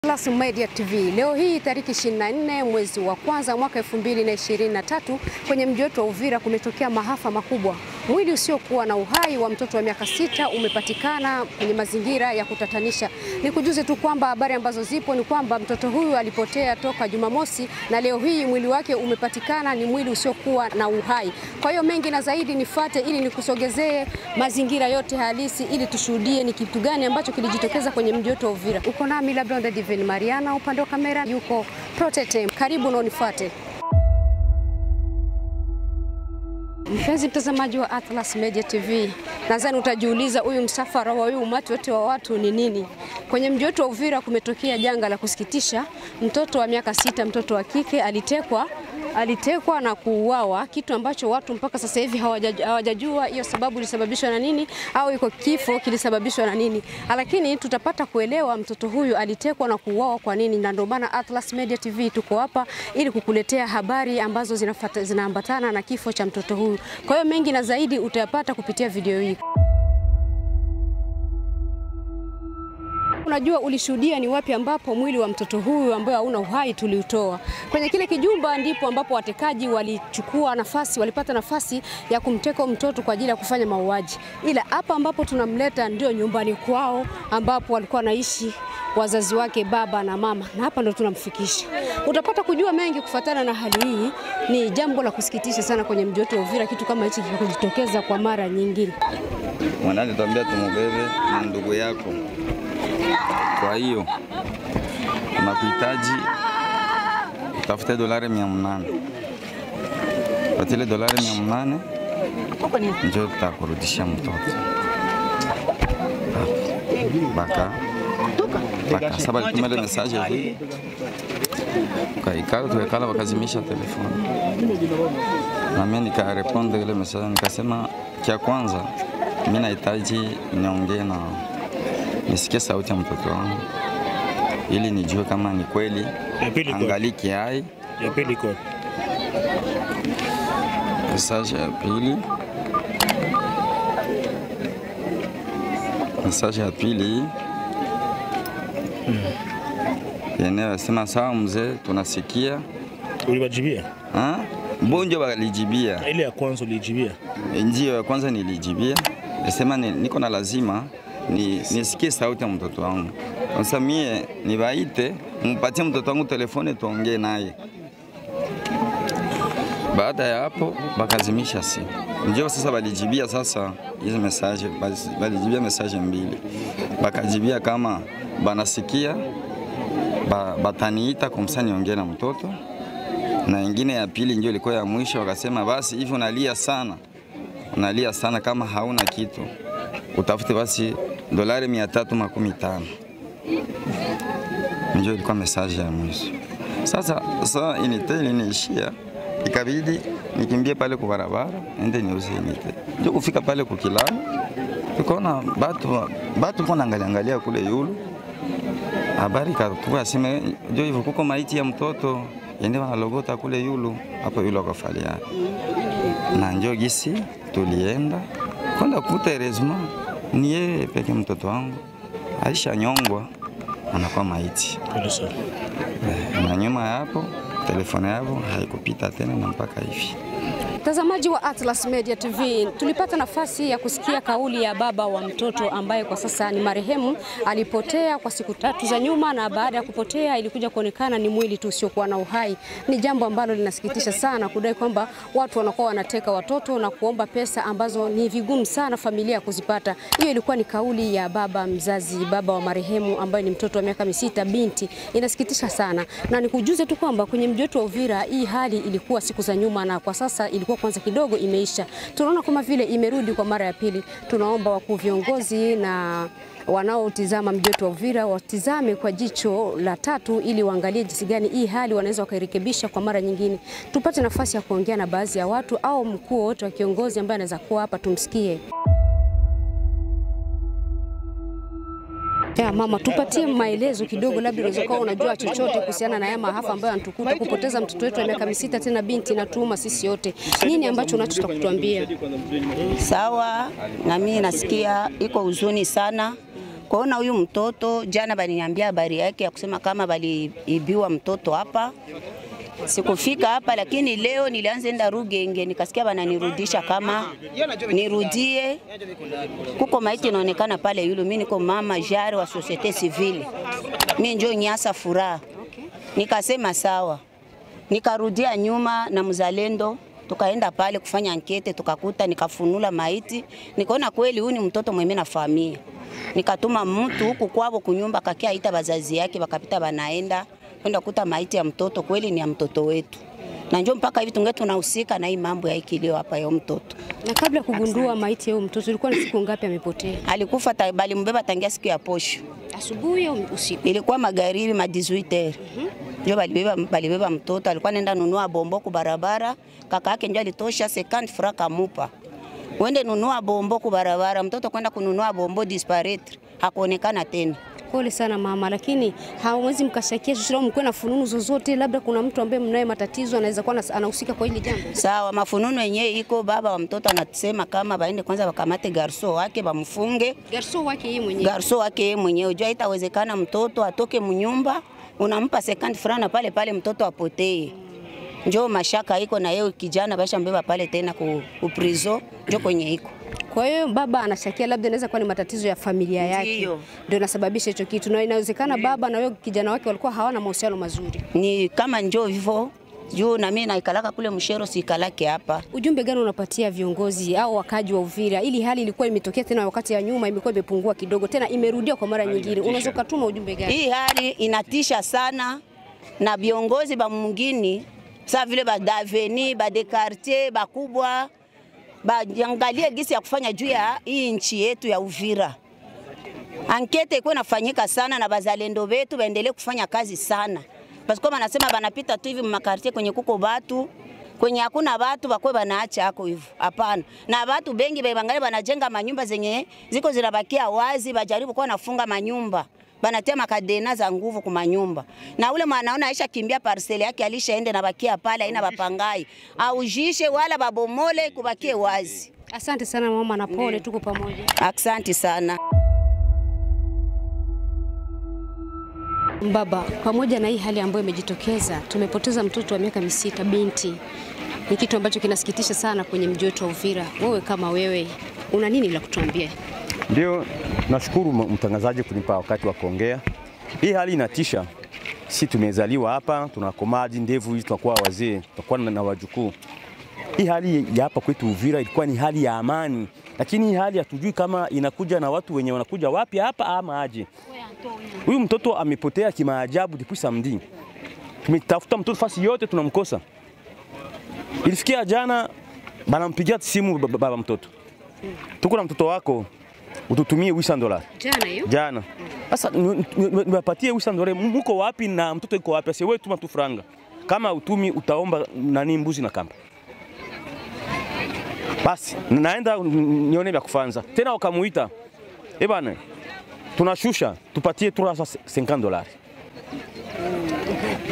Atlas Media TV. Leo hii tariki 24 mwezi wa kwanza mwaka 2023 kwenye mji wetu wa Uvira kumetokea maafa makubwa. Mwili usiokuwa na uhai wa mtoto wa miaka 6 umepatikana kwenye mazingira ya kutatanisha. Nikujuze tu kwamba habari ambazo zipo ni kwamba mtoto huyu alipotea toka Jumamosi na leo hii mwili wake umepatikana ni mwili usiokuwa na uhai. Kwa hiyo mengi na zaidi nifuate ili nikusogezee mazingira yote halisi ili tushuhudie ni kitu gani ambacho kilijitokeza kwenye mji wetu wa Uvira. Uko nami labda Divine Mariana, upande wa kamera yuko Protete. Karibu na unifuate. Mpenzi mtazamaji wa Atlas Media TV, nadhani utajiuliza huyu msafara wa huyu umati wote wa watu ni nini? Kwenye mji wetu wa Uvira kumetokea janga la kusikitisha. Mtoto wa miaka 6, mtoto wa kike alitekwa na kuuawa, kitu ambacho watu mpaka sasa hivi hawajajua hiyo sababu ilisababishwa na nini au iko kifo kilisababishwa na nini. Lakini tutapata kuelewa mtoto huyu alitekwa na kuuawa kwa nini, na ndio maana Atlas Media TV tuko hapa ili kukuletea habari ambazo zinaambatana na kifo cha mtoto huyu. Kwa hiyo mengi na zaidi utayapata kupitia video hii. Unajua ulishuhudia ni wapi ambapo mwili wa mtoto huyu ambaye hauna uhai tuliutoa. Kwenye kile kijumba ndipo ambapo watekaji walipata nafasi ya kumteka mtoto kwa ajili ya kufanya mauaji. Ila hapa ambapo tunamleta ndio nyumbani kwao ambapo walikuwa wanaishi wazazi wake, baba na mama, na hapa ndo tunamfikisha. Utapata kujua mengi kufuatana na hali hii. Ni jambo la kusikitisha sana kwenye mji wetu wa Uvira, kitu kama hichi kikijitokeza kwa mara nyingine. Mwanani tuambia tumubebe na ndugu yako. Kwa hiyo tunakuhitaji utafute $800. Patile $800 ndio tutakurudishia mtoto. Baka sababu tumele message hii. Tukakala wakazimisha telefoni. Na mimi nikarespond ile message nikasema kia kwanza mimi nahitaji niongee na nisikie sauti ya mtoto wangu ili nijue kama ni kweli angaliki hai. Ya pili kwa message ya pili yenyewe sema sawa mzee, tunasikia. Uliwajibia? Bonjo walijibia. Ile ya kwanza ulijibia? Ndio ya kwanza nilijibia. Nasema niko na lazima nisikie sauti ya mtoto wangu. Sasa mie niwaite, mpatie mtoto wangu telefoni tuongee naye. Baada ya hapo bakazimisha simu. Ndio sasa walijibia sasa hizo message, walijibia message mbili. Bakajibia kama banasikia bataniita kumsani niongee na mtoto. Na nyingine ya pili ndio ilikuwa ya mwisho, wakasema basi hivi unalia sana kama hauna kitu. Utafute basi $350. Ndio ilikuwa message ya mwisho. Sasa iliniishia, ikabidi nikimbie pale kwa barabara ende niuze inite. Ndio kufika pale kwa kilalo tukaona batu kwa angalia kule yulu. Habari kwa sema ndio hivyo kuko maiti ya mtoto yende wanalogota kule yulu, hapo yulu akafalia. Na ndio gisi tulienda kwenda kukuta erezuma ni yeye peke mtoto wangu Aisha nyongwa anakuwa maiti. Na nyuma hapo telefoni yao haikupita tena na mpaka hivi. Mtazamaji wa Atlas Media TV, tulipata nafasi ya kusikia kauli ya baba wa mtoto ambaye kwa sasa ni marehemu. Alipotea kwa siku 3 za nyuma, na baada ya kupotea ilikuja kuonekana ni mwili tu usiokuwa na uhai. Ni jambo ambalo linasikitisha sana kudai kwamba watu wanakuwa wanateka watoto na kuomba pesa ambazo ni vigumu sana familia kuzipata. Hiyo ilikuwa ni kauli ya baba mzazi, baba wa marehemu ambaye ni mtoto wa miaka 6, binti. Inasikitisha sana. Na nikujuze tu kwamba kwenye mji wetu wa Uvira hii hali ilikuwa siku za nyuma, na kwa sasa ilikuwa kwanza kidogo imeisha. Tunaona kama vile imerudi kwa mara ya pili. Tunaomba wakuu viongozi na wanaotizama mji wetu wa Uvira watizame kwa jicho la tatu ili waangalie jinsi gani hii hali wanaweza wakairekebisha kwa mara nyingine. Tupate nafasi ya kuongea na baadhi ya watu au mkuu wote wa kiongozi ambaye anaweza kuwa hapa, tumsikie. Ya mama, tupatie maelezo kidogo, labda unaweza kuwa unajua chochote kuhusiana na haya maafa ambayo yanatukuta, kupoteza mtoto wetu wa miaka 6 tena binti na tuuma sisi yote. Nini ambacho unachotaka kutuambia? Sawa, na mimi nasikia iko huzuni sana kuona huyu mtoto. Jana baliniambia habari yake ya kusema kama baliibiwa mtoto hapa. Sikufika hapa, lakini leo nilianza enda Rugenge, nikasikia bananirudisha kama nirudie. Kuko maiti inaonekana pale yule. Mimi niko mama jari wa societe civile, mimi ndio Nyasa Furaha. Nikasema sawa, nikarudia nyuma na mzalendo, tukaenda pale kufanya ankete, tukakuta, nikafunula maiti, nikaona kweli huyu ni mtoto mwenye nafahamia. Nikatuma mtu huku kwao kunyumba, kakia ita bazazi yake, bakapita banaenda kwenda kuta maiti ya mtoto, kweli ni ya mtoto wetu. Na njoo mpaka hivi tungetu tunahusika na hii mambo ya ikilio hapa ya mtoto. Na kabla kugundua maiti ya mtoto ilikuwa ni siku ngapi amepotea? Alikufa bali mbeba tangia siku ya posho. Asubuhi au usiku? Ilikuwa magharibi ma 18h. Njoo balibeba mtoto, alikuwa nenda nunua bombo ku barabara, kaka yake njoo alitosha 50 francs kamupa. Wende nunua bombo ku barabara, mtoto kwenda kununua bombo disparaître, hakuonekana tena. Pole sana mama, lakini hawezi mkashakia shusha mkwe na fununu zozote, labda kuna mtu ambaye mnaye matatizo anaweza kuwa anahusika kwa hili jambo? Sawa, mafununu yenyewe iko, baba wa mtoto anatusema kama baende kwanza wakamate garso wake bamfunge. Garso wake yeye mwenyewe? Garso wake yeye mwenyewe. Unajua itawezekana mtoto atoke mnyumba, unampa 50 francs pale pale mtoto apotee. Njoo mashaka iko na yeye kijana basha mbeba pale tena ku prison, njoo kwenye iko. Kwa hiyo baba anashakia labda inaweza kuwa ni matatizo ya familia yake ndio inasababisha hicho kitu, na inawezekana baba na wewe kijana wake walikuwa hawana mahusiano mazuri. Ni kama njoo hivyo juu na mimi naikalaka kule Mshero, sikalake hapa. Ujumbe gani unapatia viongozi au wakaji wa Uvira? Ili hali ilikuwa imetokea tena wakati ya nyuma, imekuwa imepungua kidogo, tena imerudia kwa mara nyingine. Unaweza kutuma ujumbe gani? Hii hali inatisha sana, na viongozi ba mwingine sasa vile ba daveni, ba de quartier, bakubwa baangalie gisi ya kufanya juu ya hii nchi yetu ya Uvira. Ankete iko nafanyika sana na bazalendo wetu baendelee kufanya kazi sana. Basi kama nasema banapita tu hivi makartie kwenye kuko batu, kwenye hakuna batu bakwe banaacha hako hivyo. Hapana. Na batu bengi bangalie banajenga manyumba zenye ziko zinabakia wazi, bajaribu kwa nafunga manyumba. Banatia makadena za nguvu kwa manyumba. Na ule mwanaona aisha kimbia parcele yake alishaende na bakia pale haina bapangai. Aujishe wala babomole kubakie wazi. Asante sana mama na pole, tuko pamoja. Asante sana. Baba, pamoja na hii hali ambayo imejitokeza, tumepoteza mtoto wa miaka 6 binti. Ni kitu ambacho kinasikitisha sana kwenye mji wetu wa Uvira. Wewe kama wewe, una nini la kutuambia? Ndio, nashukuru mtangazaji kunipa wakati wa kuongea. Hii hali inatisha. Sisi tumezaliwa hapa, tunakomaji ndevu hizi, tunakuwa wazee, tutakuwa na wajukuu. Hii hali ya hapa kwetu Uvira ilikuwa ni hali ya amani, lakini hii hali hatujui kama inakuja na watu wenye wanakuja wapi hapa ama aje. Huyu mtoto amepotea kimaajabu depuis samedi. Tumetafuta mtoto fasi yote tunamkosa. Ilifikia jana banampigia simu baba mtoto. Tuko na mtoto wako, ututumie $800. Jana hiyo? Jana. Sasa niwapatie $800, mko wapi na mtoto yuko wapi? Asiwe tuma tu franga. Kama utumi utaomba nani mbuzi na kamba. Basi naenda nione vya kufanza. Tena wakamuita. Bana, tunashusha, tupatie $350.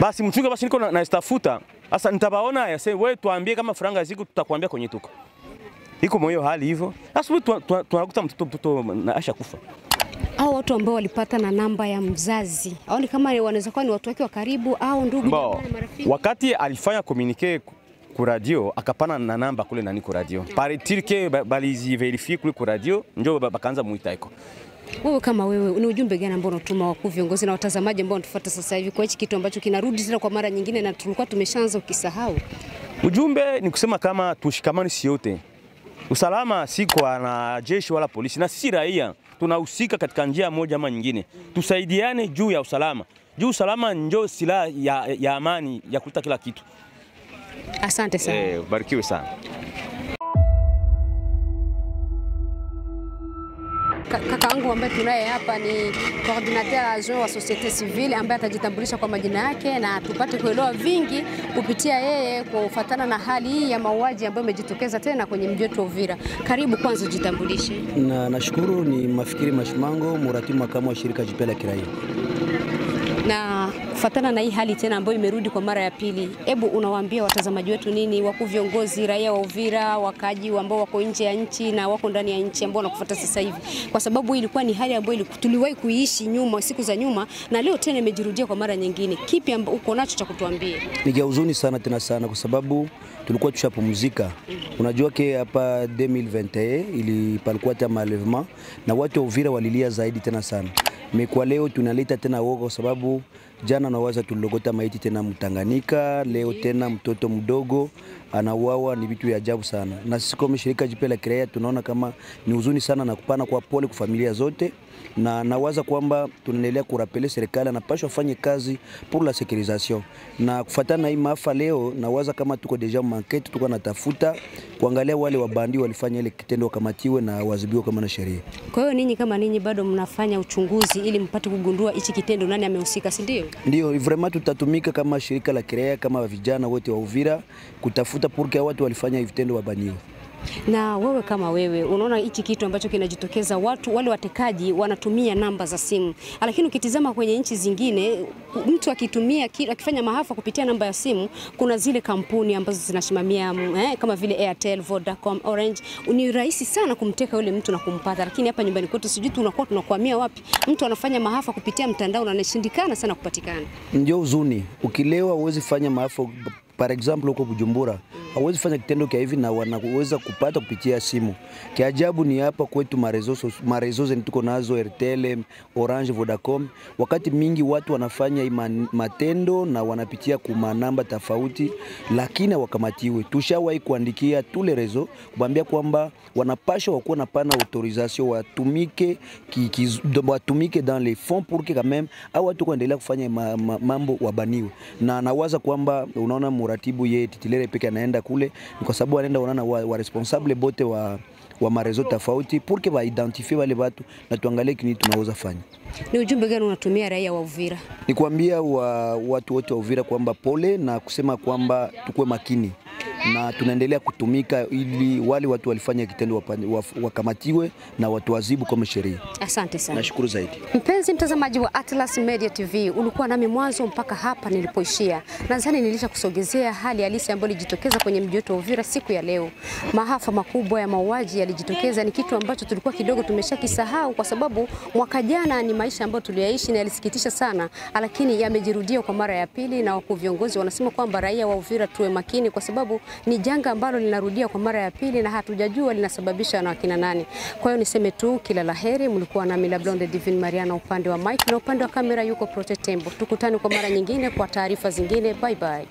Basi mchunga basi niko na stafuta. Sasa nitabaona yase wewe tuambie kama franga ziko tutakwambia kwenye tuko. Iko moyo hali hivyo. Sasa tunakuta mtoto na asha kufa. Hao watu ambao walipata na namba ya mzazi, au ni kama wanaweza kuwa ni watu wake wa karibu au ndugu na marafiki? Wakati alifanya communique ku radio akapana na namba kule nani ku radio. Paraît-il que balizi verifie kule ku radio ndio bakaanza muita iko. Wewe kama wewe, ni ujumbe gani ambao unatuma wakuu viongozi na watazamaji ambao wanatufuata sasa hivi kwa hichi kitu ambacho kinarudi tena kwa mara nyingine na tulikuwa tumeshaanza ukisahau? Ujumbe ni kusema kama tushikamane si yote. Usalama si kwa na jeshi wala polisi, na sisi raia tunahusika katika njia moja ama nyingine. Tusaidiane juu ya usalama. Juu usalama ndio silaha ya amani ya kuleta kila kitu. Asante sana. Barikiwe sana. Kakaangu ambaye tunaye hapa ni coordinateur adjoint wa societe civile ambaye atajitambulisha kwa majina yake na tupate kuelewa vingi kupitia yeye kufuatana na hali hii ya mauaji ambayo imejitokeza tena kwenye mji wetu wa Uvira. Karibu, kwanza ujitambulishe. Na nashukuru, ni Mafikiri Mashimango, mratibu makamu wa shirika jipya la kiraia. Na kufuatana na hii hali tena ambayo imerudi kwa mara ya pili, hebu unawaambia watazamaji wetu nini, wakuu viongozi, raia wa Uvira, wakaji ambao wako nje ya nchi na wako ndani ya nchi ambao wanakufuata sasa hivi, kwa sababu ilikuwa ni hali ambayo tuliwahi kuishi nyuma, siku za nyuma, na leo tena imejirudia kwa mara nyingine. Kipi uko nacho cha kutuambia? Ni huzuni sana tena sana, kwa sababu tulikuwa tushapumzika. Unajua ke hapa 2021 palikuwa tena enlèvement na watu wa Uvira walilia zaidi tena sana. Kwa leo tunaleta tena woga, kwa sababu jana nawaza tulogota maiti tena Mtanganyika, leo tena mtoto mdogo anauawa. Ni vitu vya ajabu sana, na sisi kama shirika jipya la kiraia tunaona kama ni huzuni sana na kupana kwa pole kwa familia zote, na nawaza kwamba tunaendelea kurapele serikali anapaswa afanye kazi pour la sécurisation. Na kufuatana na hii maafa leo, nawaza kama tuko deja mankete, tuko natafuta kuangalia wale wabandi walifanya ile kitendo wakamatiwe na wazibiwe kama na sheria. Kwa hiyo ninyi kama ninyi bado mnafanya uchunguzi ili mpate kugundua hichi kitendo nani amehusika, si ndio? Ndio, vraiment tutatumika kama shirika la kiraia, kama vijana wote wa Uvira kutafuta porque watu walifanya vitendo wabaniwe. Na wewe kama wewe unaona hichi kitu ambacho kinajitokeza, watu wale watekaji wanatumia namba za simu, lakini ukitizama kwenye nchi zingine mtu akifanya maafa kupitia namba ya simu, kuna zile kampuni ambazo zinasimamia kama vile Airtel, Vodacom, Orange, ni rahisi sana kumteka yule mtu na kumpata. Lakini hapa nyumbani kwetu sijui tunakwamia wapi, mtu anafanya maafa kupitia mtandao na anashindikana sana kupatikana. Ndio huzuni, ukilewa uwezi fanya maafa. Par exemple huko Bujumbura hawezi fanya kitendo kia hivi na wanaweza kupata kupitia simu. Kiajabu ni hapa kwetu marezo tuko nazo Airtel, Orange, Vodacom. Wakati mingi watu wanafanya matendo na wanapitia kuma namba tofauti, lakini wakamatiwe. Tushawahi kuandikia tule rezo kubambia kwamba wanapasha wakuwa na pana autorisation watumike dans les fonds pour que quand même au watu kuendelea kufanya mambo wabaniwe. Na nawaza kwamba unaona muratibu yeye titilere peke anaenda kule kwa sababu anaenda unaona wa responsable bote wa marezo tofauti pour que ba identifie wale watu na tuangalie kini tunaweza fanya. Ni ujumbe gani unatumia raia wa Uvira? Ni kuambia watu wote wa Uvira kwamba pole na kusema kwamba tukue makini na tunaendelea kutumika ili wale watu walifanya kitendo wakamatiwe na watu wazibu kama sheria. Asante sana. Nashukuru zaidi. Mpenzi mtazamaji wa Atlas Media TV, ulikuwa nami mwanzo mpaka hapa nilipoishia. Nadhani nilishakusogezea hali halisi ambayo ilijitokeza kwenye mji wetu wa Uvira siku ya leo. Maafa makubwa ya mauaji yalijitokeza, ni kitu ambacho tulikuwa kidogo tumeshakisahau kwa sababu mwaka jana ni maisha ambayo tuliyaishi na yalisikitisha sana, lakini yamejirudia kwa mara ya pili, na wakuu viongozi wanasema kwamba raia wa Uvira tuwe makini kwa sababu ni janga ambalo linarudia kwa mara ya pili na hatujajua linasababisha na wakina nani. Kwa hiyo niseme tu kila laheri. Mlikuwa nami La Blonde Divine Mariana upande wa mic, na upande wa kamera yuko Prote Tembo. Tukutane kwa mara nyingine kwa taarifa zingine. Bye bye.